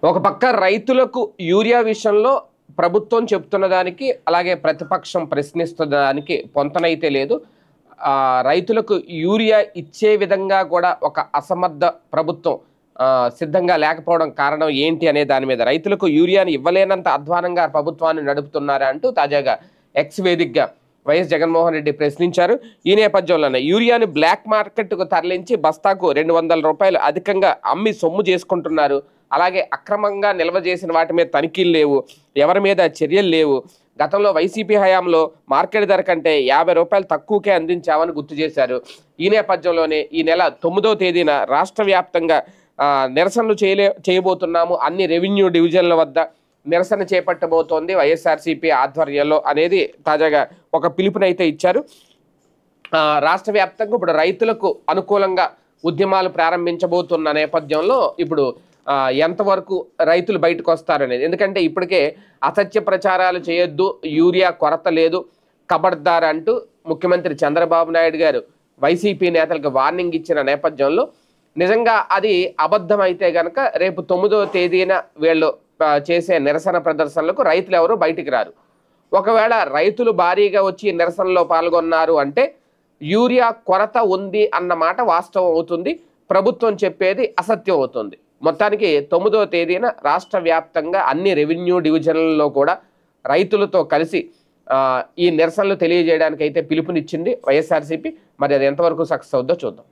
ఒక పక్క రైతులకు యూరియా విషయంలో ప్రభుత్వం చెప్తున్న దానికి అలాగే ప్రతిపక్షం ప్రశ్నిస్తున్న దానికి పొంతనైతే లేదు. రైతులకు యూరియా ఇచ్చే విధంగా కూడా ఒక అసమర్థ ప్రభుత్వం సిద్ధంగా లేకపోవడం కారణం ఏంటి అనే దాని మీద రైతులకు యూరియాని ఇవ్వలేనంత అధ్వానంగా ప్రభుత్వాన్ని నడుపుతున్నారా అంటూ తాజాగా ఎక్స్ వేదికగా వైఎస్ జగన్మోహన్ రెడ్డి ప్రశ్నించారు. ఈ నేపథ్యంలోనే యూరియాని బ్లాక్ మార్కెట్కు తరలించి బస్తాకు 200 రూపాయలు అధికంగా అమ్మి సొమ్ము చేసుకుంటున్నారు. అలాగే అక్రమంగా నిల్వ చేసిన వాటి మీద తనిఖీలు లేవు, ఎవరి మీద చర్యలు లేవు. గతంలో వైసీపీ హయాంలో మార్కెట్ ధర కంటే 50 రూపాయలు తక్కువకే అందించామని గుర్తు చేశారు. ఈ నేపథ్యంలోనే ఈ నెల 9వ తేదీన రాష్ట్ర వ్యాప్తంగా నిరసనలు చేయబోతున్నాము, అన్ని రెవెన్యూ డివిజన్ల వద్ద నిరసన చేపట్టబోతోంది వైఎస్ఆర్సీపీ ఆధ్వర్యంలో అనేది తాజాగా ఒక పిలుపునైతే ఇచ్చారు. రాష్ట్ర వ్యాప్తంగా ఇప్పుడు రైతులకు అనుకూలంగా ఉద్యమాలు ప్రారంభించబోతున్న నేపథ్యంలో ఇప్పుడు ఎంతవరకు రైతులు బయటకు వస్తారనేది, ఎందుకంటే ఇప్పటికే అసత్య ప్రచారాలు చేయొద్దు, యూరియా కొరత లేదు, ఖబర్దార్ అంటూ ముఖ్యమంత్రి చంద్రబాబు నాయుడు గారు వైసీపీ నేతలకు వార్నింగ్ ఇచ్చిన నేపథ్యంలో నిజంగా అది అబద్ధం అయితే గనక రేపు 9వ తేదీన వీళ్ళు చేసే నిరసన ప్రదర్శనలకు రైతులు ఎవరు బయటికి రారు. ఒకవేళ రైతులు భారీగా వచ్చి నిరసనలో పాల్గొన్నారు అంటే యూరియా కొరత ఉంది అన్నమాట వాస్తవం అవుతుంది, ప్రభుత్వం చెప్పేది అసత్యం అవుతుంది. మొత్తానికి 9వ తేదీన రాష్ట్ర వ్యాప్తంగా అన్ని రెవెన్యూ డివిజన్లలో కూడా రైతులతో కలిసి ఈ నిరసనలు తెలియజేయడానికి అయితే పిలుపునిచ్చింది వైఎస్ఆర్సీపీ. మరి అది ఎంతవరకు సక్సెస్ అవుద్దో చూద్దాం.